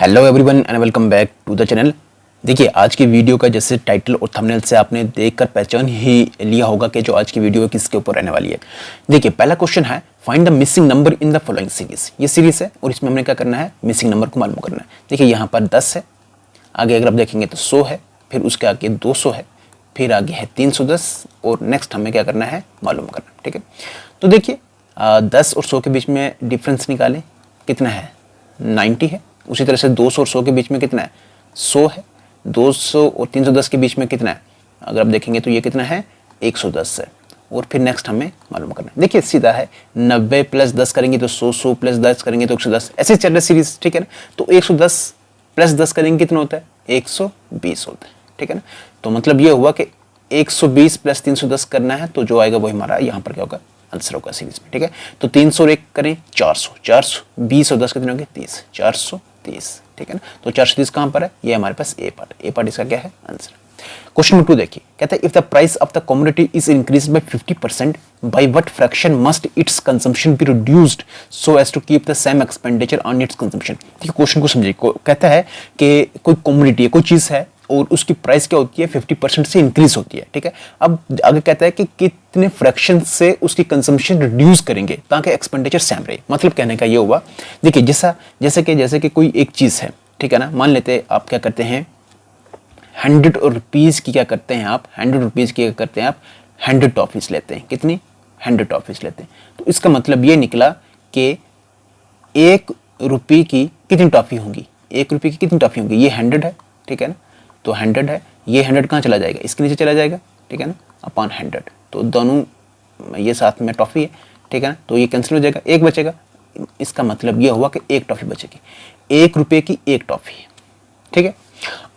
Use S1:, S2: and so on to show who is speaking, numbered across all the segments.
S1: Hello everyone and welcome back to the channel. देखिए आज की वीडियो का जैसे टाइटल और थंबनेल से आपने देखकर पहचान ही लिया होगा कि जो आज की वीडियो है किसके ऊपर रहने वाली है। देखिए पहला क्वेश्चन है find the missing number in the following series. ये सीरीज है और इसमें हमने क्या करना है, मिसिंग नंबर को मालूम करना है। देखिए यहाँ पर 10 है, आगे अगर आप देखेंगे तो 100 है, फिर उसके आगे 200 है, फिर आगे है 310 और नेक्स्ट हमें क्या करना है, मालूम करना है। ठीक है, तो देखिए 10 और 100 के बीच में डिफरेंस निकालें, कितना है 90 है। उसी तरह से 200 और 100 के बीच में कितना है 100 है। 200 और 310 के बीच में कितना है, अगर आप देखेंगे तो ये कितना है 110 है। और फिर नेक्स्ट हमें मालूम करना है। देखिए सीधा है, 90 प्लस 10 करेंगे तो 100, 100 प्लस 10 करेंगे तो 110, ऐसे चल रहा है सीरीज। ठीक है ना, तो 110 प्लस 10 करेंगे कितना होता है 120 होता है। ठीक है ना, तो मतलब ये हुआ कि 120 प्लस 310 करना है, तो जो आएगा वो हमारा यहाँ पर क्या होगा, आंसर होगा सीरीज में। ठीक है, तो 300 और 1 करें 400, 420 और 10 कितने होंगे 30, 430। ठीक है ना, तो 430 कहाँ पर है, ये हमारे पास ए पार्ट इसका क्या है, आंसर। क्वेश्चन नंबर 2 देखिए, कहता है if the price of the commodity is increase by 50%, by what fraction must its consumption be reduced so as to keep the same expenditure on its consumption. ठीक है, question को समझिए। कहता है कि कोई कमोडिटी है, कोई चीज है और उसकी प्राइस क्या होती है 50% से इंक्रीज होती है। ठीक है, अब आगे कहता है कि कितने फ्रैक्शन से उसकी कंजम्पशन रिड्यूस करेंगे ताकि एक्सपेंडिचर सेम रहे। मतलब कहने का ये हुआ, देखिए जैसे कि कोई एक चीज है, ठीक है ना, मान लेते आप क्या करते हैं 100 रुपीज़ की क्या करते हैं आप 100 रुपीज़ की क्या करते हैं आप 100 टॉफीज लेते हैं। कितनी 100 टॉफीज लेते हैं। तो इसका मतलब ये निकला कि 1 रुपये की कितनी टॉफी होंगी, 1 रुपये की कितनी टॉफी होंगी, ये 100 है। ठीक है ना, तो 100 है, ये 100 कहाँ चला जाएगा, इसके नीचे चला जाएगा। ठीक है ना, अपॉन 100, तो दोनों ये साथ में टॉफी है। ठीक है ना, तो ये कैंसिल हो जाएगा, एक बचेगा। इसका मतलब ये हुआ कि 1 टॉफी बचेगी, 1 रुपये की 1 टॉफी है। ठीक है,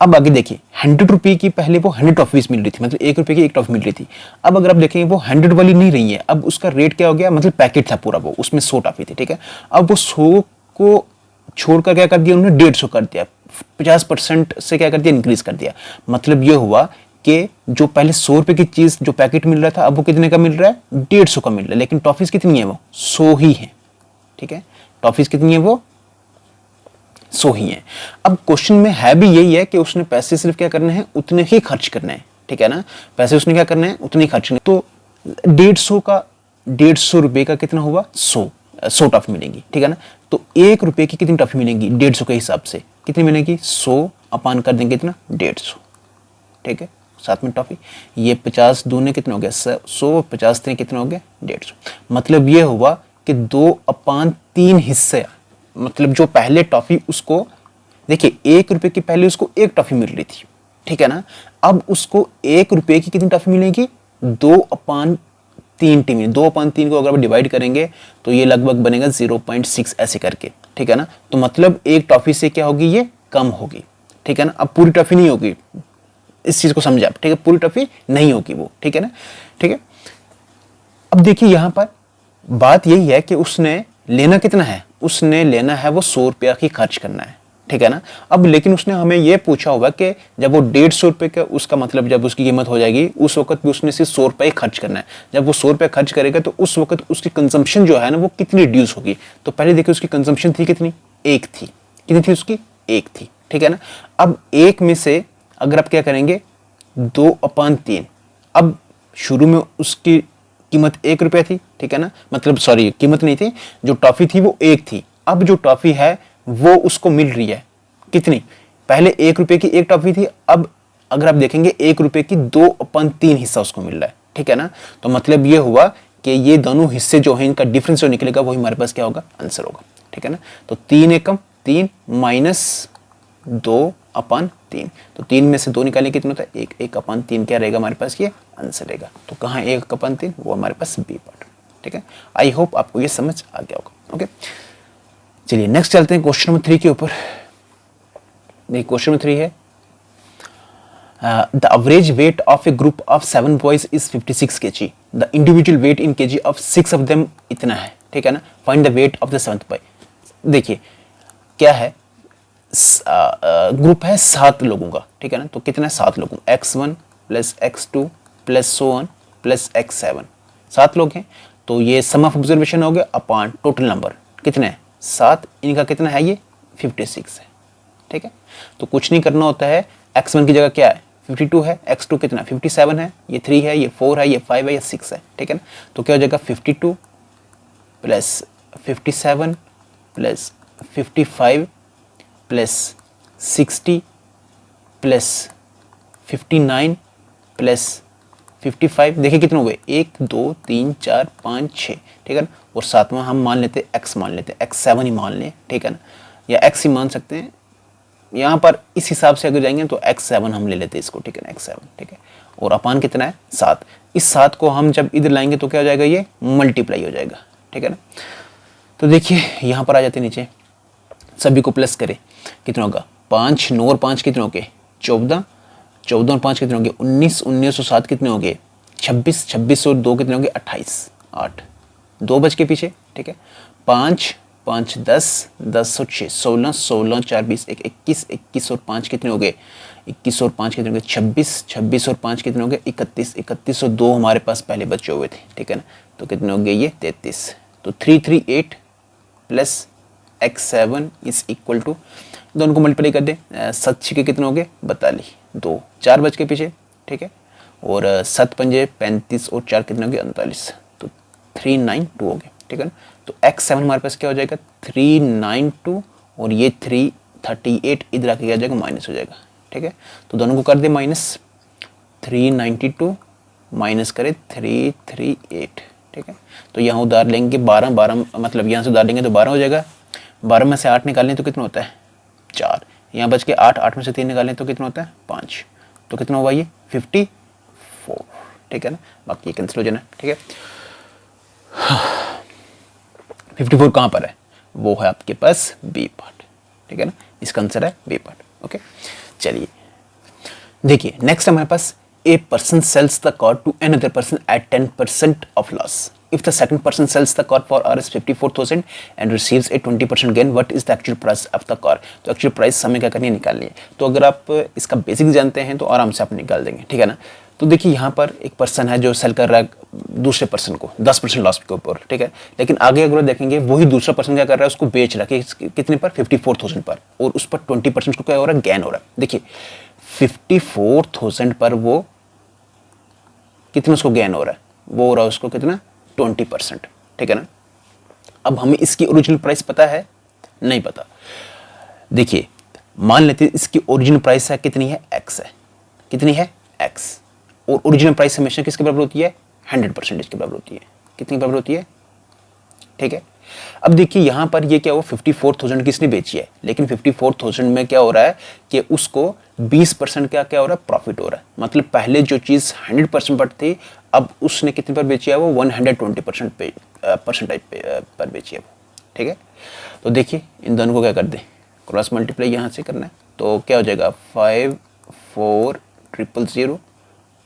S1: अब आगे देखिए 100 रुपये की पहले वो 100 टॉफीज मिल रही थी, मतलब 1 रुपये की 1 टॉफी मिल रही थी। अब अगर आप देखेंगे वो 100 वाली नहीं रही है, अब उसका रेट क्या हो गया, मतलब पैकेट था पूरा वो, उसमें 100 टॉफी थी। ठीक है, अब वो 100 को छोड़कर क्या कर दिया उन्होंने 150 कर दिया, 50% से क्या कर दिया, इंक्रीज कर दिया। मतलब ये हुआ कि जो पहले 100 रुपये की चीज जो पैकेट मिल रहा था, अब वो कितने का मिल रहा है 150 का मिल रहा है, लेकिन टॉफीज कितनी है वो 100 ही है। ठीक है, टॉफीज कितनी है वो 100 ही है। अब क्वेश्चन में है भी यही है कि उसने पैसे सिर्फ क्या करने हैं, उतने ही खर्च करने हैं। ठीक है ना, पैसे उसने क्या करने हैं, उतने ही खर्च करने। तो 150 रुपये का कितना हुआ 100 टॉफी मिलेंगी। ठीक है ना, तो 1 रुपये की कितनी टॉफी मिलेंगी 150 के हिसाब से कितनी मिलेगी 100 अपान कर देंगे कितना 150। ठीक है, साथ में टॉफी, ये 50 दूने कितने हो गए 100, 50 3 कितने हो गए 150। मतलब ये हुआ कि 2/3 हिस्से, मतलब जो पहले टॉफी उसको देखिए 1 रुपये की पहले उसको 1 टॉफी मिल रही थी। ठीक है ना, अब उसको 1 रुपये की कितनी टॉफी मिलेगी 2/3 टी मिलेगी। 2/3 को अगर डिवाइड करेंगे तो ये लगभग बनेगा 0.6 ऐसे करके। ठीक है ना, तो मतलब 1 टॉफी से क्या होगी, ये कम होगी। ठीक है ना, अब पूरी टॉफी नहीं होगी, इस चीज को समझे आप। ठीक है, पूरी टॉफी नहीं होगी वो। ठीक है ना, ठीक है। अब देखिए यहां पर बात यही है कि उसने लेना कितना है, उसने लेना है वो 100 रुपया ही खर्च करना है। ठीक है ना, अब लेकिन उसने हमें ये पूछा होगा कि जब वो 150 रुपये का, उसका मतलब जब उसकी कीमत हो जाएगी उस वक्त भी उसने सिर्फ 100 रुपये खर्च करना है। जब वो 100 रुपये खर्च करेगा तो उस वक्त उसकी कंजम्पशन जो है ना वो कितनी रिड्यूस होगी। तो पहले देखिए उसकी कंजम्पशन थी कितनी, 1 थी। कितनी थी उसकी 1 थी। ठीक है ना, अब 1 में से अगर आप क्या करेंगे 2/3, अब शुरू में उसकी कीमत 1 रुपया थी। ठीक है ना, मतलब सॉरी कीमत नहीं थी, जो टॉफी थी वो 1 थी। अब जो टॉफी है वो उसको मिल रही है कितनी, पहले 1 रुपये की 1 टॉफी थी, अब अगर आप देखेंगे 1 रुपये की 2/3 हिस्सा उसको मिल रहा है। ठीक है ना, तो मतलब ये हुआ कि ये दोनों हिस्से जो है इनका डिफरेंस जो निकलेगा वही हमारे पास क्या होगा, आंसर होगा। ठीक है ना, तो 3 एकम 3 माइनस 2/3, तो 3 में से 2 निकालें कितना होता है 1, 1/3 क्या रहेगा हमारे पास, ये आंसर रहेगा। तो कहाँ 1/3, वो हमारे पास बी पार्ट। ठीक है, आई होप आपको ये समझ आ गया होगा। ओके, चलिए नेक्स्ट चलते हैं क्वेश्चन नंबर 3 के ऊपर। देखिए क्वेश्चन नंबर 3 है the average weight of a group of 7 boys is 56 kg, the individual weight in kg of 6 of them इतना है। ठीक है ना, find the weight of the 7th boy. देखिए क्या है, ग्रुप है 7 लोगों का। ठीक है ना, तो कितना है 7 लोगों, x1 plus x2 plus so on plus x7, 7 लोग हैं। तो ये सम ऑफ ऑब्जर्वेशन हो गया अपॉन टोटल नंबर कितने हैं 7, इनका कितना है ये 56 है। ठीक है। तो कुछ नहीं करना होता है, x1 की जगह क्या है 52 है, x2 कितना 57 है, ये 3 है, ये 4 है, ये 5 है, ये 6 है, ठीक है ना। तो क्या हो जाएगा 52 plus 57 plus 55 plus 60 plus 59 plus 55, देखिए कितने हो गए 1 2 3 4 5 6, ठीक है ना। और सातवां हम मान लेते x मान लेते x7 ही मान लें, ठीक है ना, या x ही मान सकते हैं यहाँ पर। इस हिसाब से अगर जाएंगे तो x7 हम ले लेते हैं इसको, ठीक है ना, x7, ठीक है। और अपान कितना है 7, इस 7 को हम जब इधर लाएंगे तो क्या हो जाएगा, ये मल्टीप्लाई हो जाएगा, ठीक है ना। तो देखिए यहाँ पर आ जाते नीचे, सभी को प्लस करें, कितना होगा 5 9 और 5 कितने हो गए 14, 14 और 5 कितने हो गए 19, 19 और 7 कितने हो गए 26, 26 और 2 कितने हो गए 28, 8 2 बच के पीछे, ठीक है। 5 5 10, 10 और 6 16, 16 4 20 21, 21 और 5 कितने हो गए 21 और 5 कितने हो गए 26, 26 और 5 कितने हो गए 31, 31 और 2 हमारे पास पहले बचे हुए थे, ठीक है ना। तो कितने हो गए ये 33। तो 338 plus x7 is equal to, दोनों को मल्टीप्लाई कर दे, 7 के कितने हो गए 42, 2 4 बच के पीछे, ठीक है। और 7 पंजे 35 और 4 कितने हो गए 39, तो 392 हो गए, ठीक है ना। तो x7 हमारे पास क्या हो जाएगा 392 और ये 338 इधर आके क्या हो जाएगा माइनस हो जाएगा, ठीक है। तो दोनों को कर दे माइनस, 392 माइनस करे 338, ठीक है। तो यहाँ उधार लेंगे 12, 12 मतलब यहाँ से उधार लेंगे तो 12 हो जाएगा, 12 में से 8 निकालें तो कितना होता है 4, यहाँ बच के 8, 8 में से 3 निकालें तो कितना होता है 5, तो कितना हुआ ये 54, ठीक है ना। बाकी ये कैंसिल हो जाना, ठीक है। 54 कहाँ पर है, वो है आपके पास बी पार्ट, ठीक है ना, इसका आंसर है बी पार्ट, ओके। चलिए देखिए नेक्स्ट हमारे पास a person sells the car to another person at 10% of loss. If the second person sells the car for Rs 54,000 and receives a 20% gain, what is the actual price of the car? तो actual price हमें क्या करनी है निकालनी है। तो अगर आप इसका बेसिक जानते हैं तो आराम से आप निकाल देंगे, ठीक है ना। तो देखिए यहाँ पर एक पर्सन है जो सेल कर रहा है दूसरे पर्सन को 10% लॉस के ऊपर, ठीक है। लेकिन आगे अगर देखेंगे वही दूसरा पर्सन क्या कर रहा है, उसको बेच रहा है कितने पर 54,000 पर, और उस पर 20% उसको क्या हो रहा है गेन हो रहा है। देखिए 54,000 पर वो कितना उसको गेन हो रहा है, वो हो रहा है उसको कितना 20%, ठीक है ना। अब हमें इसकी ओरिजिनल प्राइस पता है नहीं पता। देखिए मान लेते हैं इसकी ओरिजिनल प्राइस है कितनी है x है, कितनी है x, और ओरिजिनल प्राइस हमेशा किसके बराबर होती है 100% के बराबर होती है, कितनी बराबर होती है, ठीक है। अब देखिए यहाँ पर ये क्या हुआ 54,000 किसने बेची है, लेकिन 54,000 में क्या हो रहा है कि उसको 20% क्या हो रहा है प्रॉफिट हो रहा है। मतलब पहले जो चीज़ 100% पर थी अब उसने कितने पर बेची है वो 120% पर बेची है वो, ठीक है। तो देखिए इन दोनों को क्या कर दे क्रॉस मल्टीप्लाई यहाँ से करना है, तो क्या हो जाएगा 54,000,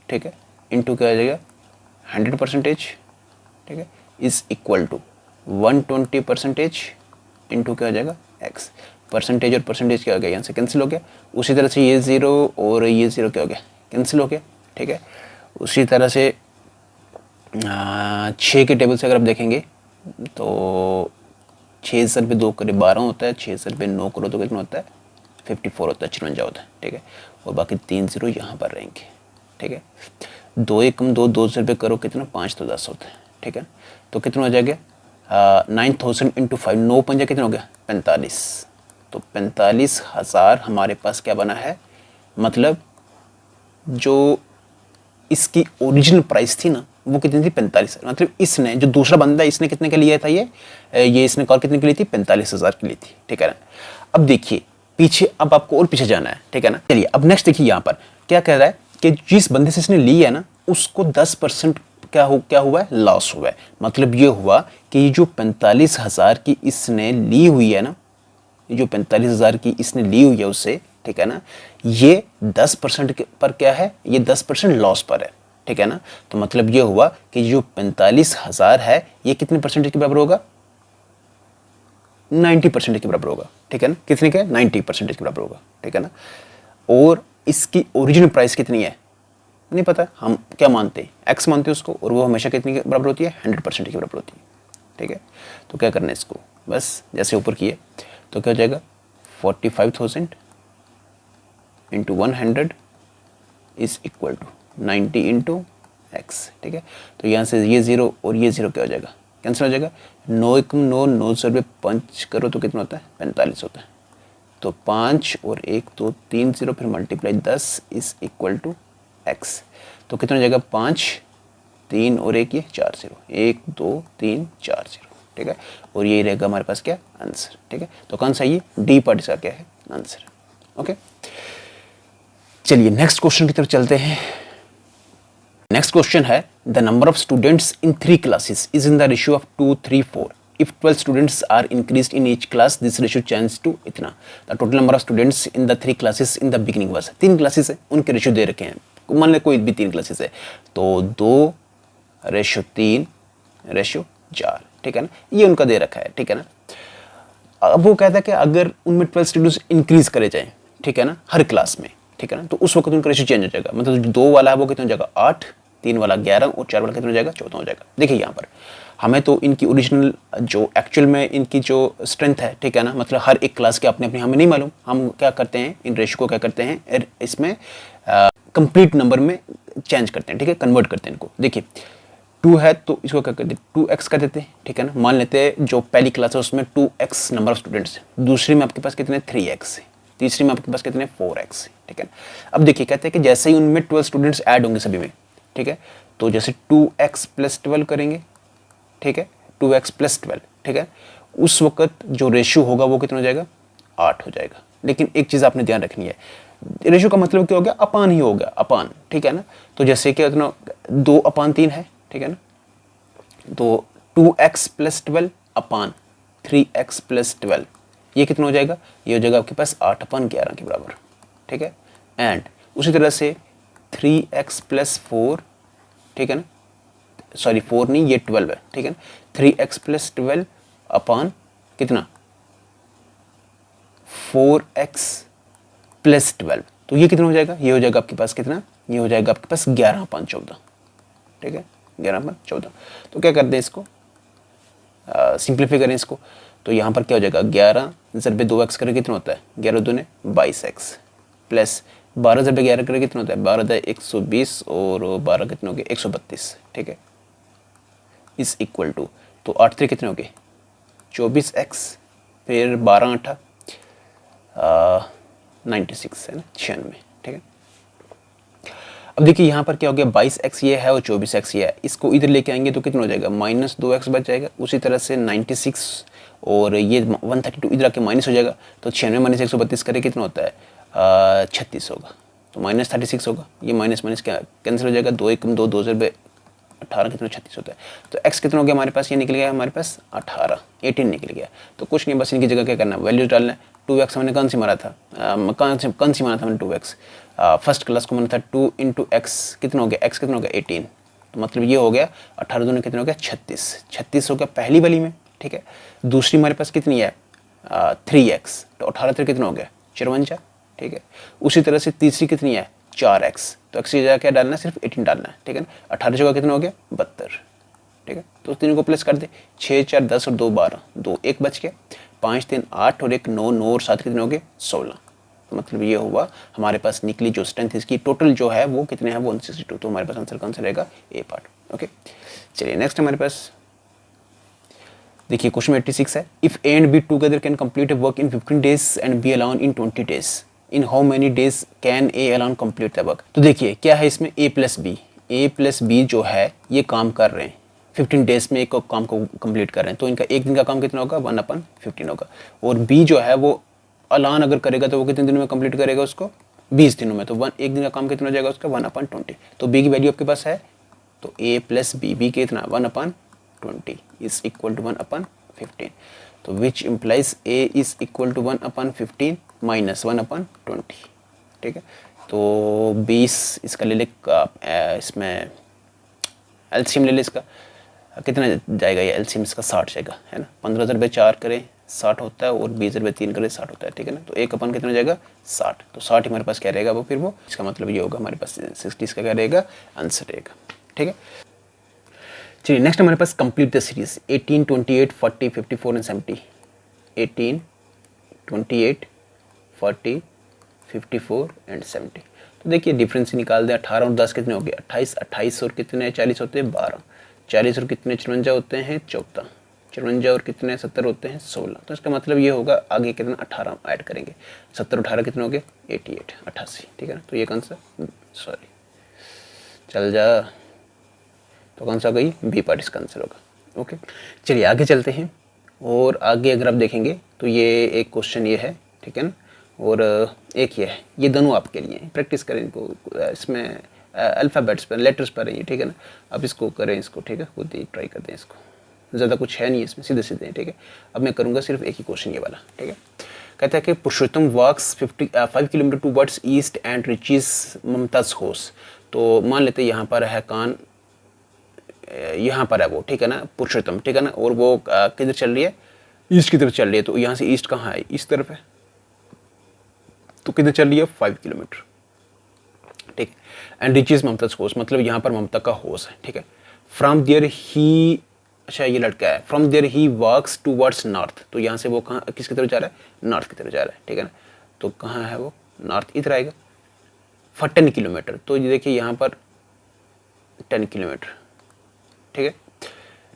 S1: ठीक है, इंटू क्या हो जाएगा 100%, ठीक है, इज इक्वल टू 120% इंटू क्या हो जाएगा x, परसेंटेज और परसेंटेज क्या हो गया यहाँ से कैंसिल हो गया। उसी तरह से ये 0 और ये 0 क्या हो गया कैंसिल हो गया, ठीक है। उसी तरह से 6 के टेबल से अगर आप देखेंगे तो 6 सर पे 2 करे 12 होता है, 6 सर पे 9 करो तो कितना होता है 54 होता है, 56 होता है, ठीक है। और बाकी 3 0 यहाँ पर रहेंगे, ठीक है। 2 1 कम 2, 2 सर पे करो कितना 5 तो 10 होता है, ठीक है। तो कितना हो जाएगा 9,000 इंटू 5, 9 पंजा कितना हो गया 45, तो 45,000 हमारे पास क्या बना है, मतलब जो इसकी ओरिजिनल प्राइस थी ना वो कितनी थी 45,000। मतलब इसने जो दूसरा बंदा है इसने कितने का लिया था ये इसने कॉल कितने की ली थी 45,000 की ली थी, ठीक है ना। अब देखिए पीछे, अब आपको और पीछे जाना है, ठीक है ना। चलिए अब नेक्स्ट देखिए यहाँ पर क्या कह रहा है कि जिस बंदे से इसने ली है ना उसको 10% क्या हुआ है लॉस हुआ है। मतलब ये हुआ कि ये जो 45,000 की इसने ली हुई है ना, ये जो 45,000 की इसने ली हुई है उससे, ठीक है ना, ये 10% पर क्या है, ये 10% लॉस पर है, ठीक है ना। तो मतलब ये हुआ कि जो 45,000 है ये कितने परसेंटेज के बराबर होगा 90% के बराबर होगा, ठीक है ना। कितने का 90% के बराबर होगा, ठीक है ना। और इसकी ओरिजिनल प्राइस कितनी है नहीं पता, हम क्या मानते हैं x मानते हैं उसको, और वो हमेशा कितनी के बराबर होती है 100% के बराबर होती है, ठीक है। तो क्या करना है इसको, बस जैसे ऊपर किए तो क्या हो जाएगा 45,000 into 100 is equal to 90 into x. ठीक है, तो यहाँ से ये 0 और ये 0 क्या हो जाएगा, कैंसिल हो जाएगा। 9 एकम 9, 9 से 5 करो तो कितना होता है, 45 होता है। तो 5 और 1 2 3 0 फिर multiply 10 is equal to x. तो कितना हो जाएगा, 5 3 और 1 ये 4 0, 1 2 3 4 0। ठीक है, और यही रहेगा हमारे पास क्या, आंसर। ठीक है, तो कौन सा ये डी पार्ट इसका क्या है, आंसर। ओके, चलिए नेक्स्ट क्वेश्चन की तरफ चलते हैं। नेक्स्ट क्वेश्चन है the number of students in 3 classes is in the ratio of 2 3 4 if 12 students are increased in each class this ratio changes to इतना। the total number of students in the 3 classes in the beginning was 3 classes है, उनके ratio दे रखे हैं। मान ले कोई भी 3 classes है तो 2:3:4। ठीक है ना, ये उनका दे रखा है। ठीक है ना, अब वो कहता है कि अगर उनमें 12 स्टूडेंट्स इंक्रीज करे जाएं, ठीक है ना, हर क्लास में, ठीक है ना, तो उस वक्त उनका रेशियो चेंज हो जाएगा। मतलब जो 2 वाला है वो कितना हो जाएगा, 8, 3 वाला 11 और 4 वाला कितना हो जाएगा, 14 हो जाएगा। देखिए यहाँ पर हमें तो इनकी ओरिजिनल जो एक्चुअल में इनकी जो स्ट्रेंथ है, ठीक है ना, मतलब हर एक क्लास के अपने अपने हमें नहीं मालूम। हम क्या करते हैं, इन रेशियो को क्या करते हैं, इसमें कंप्लीट नंबर में चेंज करते हैं। ठीक है, कन्वर्ट करते हैं इनको। देखिए 2 है तो इसको क्या करते हैं, 2x कर देते हैं। ठीक है ना, मान लेते हैं जो पहली क्लास है उसमें 2x नंबर ऑफ स्टूडेंट्स है, दूसरी में आपके पास कितने 3x है, तीसरी में आपके पास कितने 4x है। ठीक है, अब देखिए कहते हैं कि जैसे ही उनमें 12 स्टूडेंट्स ऐड होंगे सभी में, ठीक है, तो जैसे 2x + 12 करेंगे, ठीक है, 2x + 12, ठीक है, उस वक्त जो रेशियो होगा वो कितना हो जाएगा, 8 हो जाएगा। लेकिन एक चीज़ आपने ध्यान रखनी है, रेशियो का मतलब क्या हो गया, अपान ही हो गया, अपान। ठीक है ना, तो जैसे कि इतना 2/3 है, ठीक है ना, तो 2x + 12 अपान 3x + 12 ये कितना हो जाएगा, ये हो जाएगा आपके पास 8/11 के बराबर। ठीक है, एंड उसी तरह से 3x + 4, ठीक है ना, सॉरी 4 नहीं, ये 12 है। ठीक है ना, 3x + 12 अपान कितना 4x + 12, तो ये कितना हो जाएगा, ये हो जाएगा आपके पास कितना, ये हो जाएगा आपके पास 11/14। ठीक है, 11/14। तो क्या करते हैं इसको, सिंप्लीफाई करें इसको, तो यहाँ पर क्या हो जाएगा, 11 × 2x करें कितना होता है, 11 दूने 22x प्लस 12 × 11 करें कितना होता है, 12 × 120 और 12 कितने हो गए 132। ठीक है, इज इक्वल टू, तो 8 3 कितने हो गए 24x, फिर 12 8 96 है ना, 96। ठीक है, अब देखिए यहाँ पर क्या हो गया, 22x ये है और 24x ये है, इसको इधर लेके आएंगे तो कितना हो जाएगा, -2x बच जाएगा। उसी तरह से 96 और ये 132 इधर आके माइनस हो जाएगा, तो 96 - 132 करे कितना होता है 36 होगा, तो -36 होगा। ये माइनस माइनस क्या कैंसिल हो जाएगा, 2 1 2 2 × 18 कितना 36 होता है। तो x कितना हो गया हमारे पास, ये निकल गया हमारे पास 18 निकल गया। तो कुछ नहीं, बस इनकी जगह क्या करना है, वैल्यूज डालना है। 2x हमने कौन सी मारा था, कौन सी मारा था हमने 2x, फर्स्ट क्लास को माना था 2 × x कितना हो गया, x कितना हो गया 18, तो मतलब ये हो गया 18 दूनी कितना हो गया 36 हो गया पहली वाली में। ठीक है, दूसरी हमारे पास कितनी है 3x, तो 18 3 कितना हो गया 54। ठीक है, उसी तरह से तीसरी कितनी है 4x, तो x की जगह क्या डालना है, सिर्फ 18 डालना है। ठीक है ना, 18 जगह कितना हो गया 72। ठीक है, तो तीनों को प्लस कर दे, 6 4 10 और 2 12, 2 1 बच गया, 5 3 8 और 1 9, 9 और 7 कितने हो गए 16। तो मतलब ये हुआ हमारे पास निकली जो स्ट्रेंथ इसकी टोटल जो है वो कितने हैं 162। तो हमारे पास आंसर कौन सा रहेगा, ए पार्ट। ओके, चलिए नेक्स्ट हमारे पास देखिए क्वेश्चन 86 है, if A and B together can complete a work in 15 days and B alone in 20 days, in how many days can A alone complete the work. तो देखिए क्या है इसमें, ए प्लस बी जो है ये काम कर रहे हैं 15 डेज में, एक काम को कंप्लीट कर रहे हैं, तो इनका एक दिन का काम कितना होगा 1/15 होगा। और बी जो है वो अलान अगर करेगा तो वो कितने दिनों में कंप्लीट करेगा उसको 20 दिनों में, तो एक दिन का काम कितना हो जाएगा उसका 1/20। तो बी की वैल्यू आपके पास है, तो a + बी कितना 1/20 इज इक्वल टू 1/15, तो which implies a is equal to 1/15 minus 1/20। ठीक है, तो 20 इसका ले ले, इसमें एलसीएम ले ले इसका, कितना जाएगा ये एलसीएम इसका 60 जाएगा, है ना। 15/4 करें 60 होता है और 20/3 करें 60 होता है। ठीक है ना, तो एक अपन कितना हो जाएगा 60, तो 60 हमारे पास क्या रहेगा वो, फिर वो इसका मतलब ये होगा हमारे पास 60 इसका क्या रहेगा आंसर रहेगा। ठीक है, चलिए नेक्स्ट हमारे पास complete the series 18 28 40 54 and 70, 18 28 40 54 and 70। तो देखिए डिफरेंस निकाल दें, 18 और 10 कितने हो गए 28, 28 और कितने 40 होते हैं 12, 40 और कितने 54 होते हैं 14, 54 और कितने 70 होते हैं 16। तो इसका मतलब ये होगा आगे कितना 18 ऐड करेंगे, 70 18 कितने हो गए 88, 88, ठीक है ना। तो ये कौन सा सॉरी चल जा, तो कौन सा गई बी पार्ट इसका आंसर होगा। ओके चलिए आगे चलते हैं, और आगे अगर आप देखेंगे तो ये एक क्वेश्चन ये है, ठीक है ना, और एक ये है, ये दोनों आपके लिए हैं, प्रैक्टिस करें इनको, इसमें अल्फ़ाबेट्स पर लेटर्स पर है, ठीक है ना। अब इसको करें इसको, ठीक है, खुद ही ट्राई करते हैं इसको, ज़्यादा कुछ है नहीं इसमें, सीधे सीधे हैं, ठीक है। अब मैं करूँगा सिर्फ एक ही क्वेश्चन ये वाला, ठीक है। कहता है कि पुरुषोत्तम वॉक्स 5 kilometre towards east and reaches Mumtaz house. तो मान लेते हैं यहाँ पर है कान, यहाँ पर है वो, ठीक है ना, पुरुषोत्तम, ठीक है ना, और वो किधर चल रही है ईस्ट की तरफ चल रही है। तो यहाँ से ईस्ट कहाँ है इस तरफ है, तो किधर चल रही है 5 किलोमीटर, ठीक। एंड रिचीज ममताज हाउस मतलब यहाँ पर ममता का हाउस है, ठीक है। फ्रॉम देयर ही, अच्छा ये लड़का है, from there he walks towards north. तो यहाँ से वो कहाँ किसकी तरफ जा रहा है नॉर्थ की तरफ जा रहा है, ठीक है ना। तो कहाँ है वो नॉर्थ इधर आएगा फॉर 10 किलोमीटर। तो ये देखिए यहाँ पर 10 किलोमीटर, ठीक है।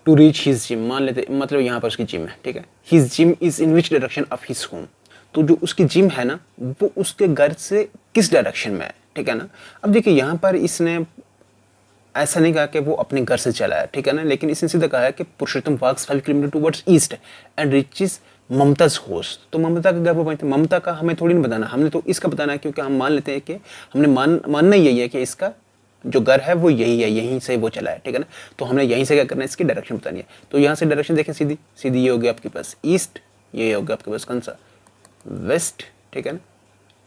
S1: टू रीच हिज जिम मान लेते, मतलब यहाँ पर उसकी जिम है, ठीक है। His gym is in which direction of his home. तो जो उसकी जिम है ना वो उसके घर से किस डायरेक्शन में है, ठीक है ना। अब देखिए यहाँ पर इसने ऐसा नहीं कहा कि वो अपने घर से चला है, ठीक है ना, लेकिन इसने सीधा कहा है कि पुरुषोत्तम वॉक्स 5 kilometre towards east and reaches Mumtaz house. तो ममता का घर वो पहुंचते, ममता का हमें थोड़ी नहीं बताना, हमने तो इसका बताना है, क्योंकि हम मान लेते हैं कि हमने मानना यही है कि इसका जो घर है वो यही है, यहीं से वो चला है, ठीक है ना। तो हमने यहीं से क्या करना है इसकी डायरेक्शन बतानी है। तो यहाँ से डायरेक्शन देखें सीधी सीधी, ये हो गया आपके पास ईस्ट, ये हो गया आपके पास कौन सा वेस्ट, ठीक है ना।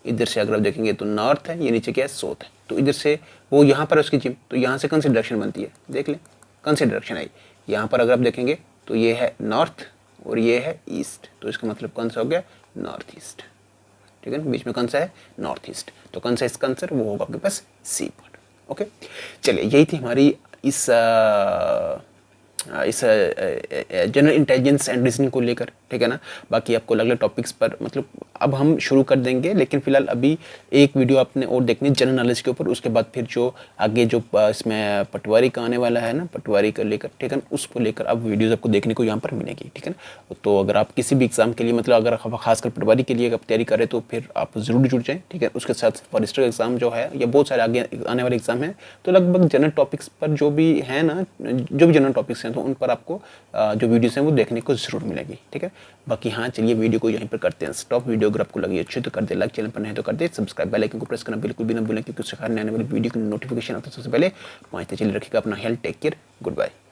S1: इधर से अगर आप देखेंगे तो नॉर्थ है, ये नीचे क्या है साउथ है। तो इधर से वो यहाँ पर उसकी जिम, तो यहाँ से कौन सी डायरेक्शन बनती है देख लें, कौन सी डायरेक्शन आई। यहाँ पर अगर आप देखेंगे तो ये है नॉर्थ और ये है ईस्ट, तो इसका मतलब कौन सा हो गया नॉर्थ ईस्ट, ठीक है ना। बीच में कौन सा है नॉर्थ ईस्ट। तो कौन सा इसका आंसर वो होगा आपके पास सी पार्ट। ओके चलिए यही थी हमारी इस जनरल इंटेलिजेंस एंड रीजनिंग को लेकर, ठीक है ना। बाकी आपको अलग अलग टॉपिक्स पर मतलब अब हम शुरू कर देंगे, लेकिन फिलहाल अभी एक वीडियो आपने और देखनी जनरल नॉलेज के ऊपर, उसके बाद फिर जो आगे जो इसमें पटवारी का आने वाला है ना, पटवारी को लेकर, ठीक है ना, उसको लेकर अब वीडियोज़ आपको देखने को यहाँ पर मिलेगी, ठीक है ना। तो अगर आप किसी भी एग्जाम के लिए मतलब अगर खासकर पटवारी के लिए आप तैयारी करें तो फिर आप ज़रूर जुड़ जाएँ, ठीक है। उसके साथ फॉरेस्टर एग्जाम जो है या बहुत सारे आगे आने वाले एग्जाम हैं, तो लगभग जनरल टॉपिक्स पर जो भी है ना, जो भी जनरल टॉपिक्स हैं तो उन पर आपको जो वीडियोस हैं वो देखने को जरूर मिलेगी, ठीक है। बाकी हाँ चलिए वीडियो को यहीं पर करते हैं स्टॉप। वीडियो अगर आपको लगी अच्छी तो कर दे लाइक, चैनल पर नहीं तो कर दे सब्सक्राइब, बेल आइकन को प्रेस करना बिल्कुल भी ना भूलें, क्योंकि उससे आने वाली वीडियो की नोटिफिकेशन आपको सबसे पहले पहुंचते। चलिए रखिएगा अपना health, take care, good bye.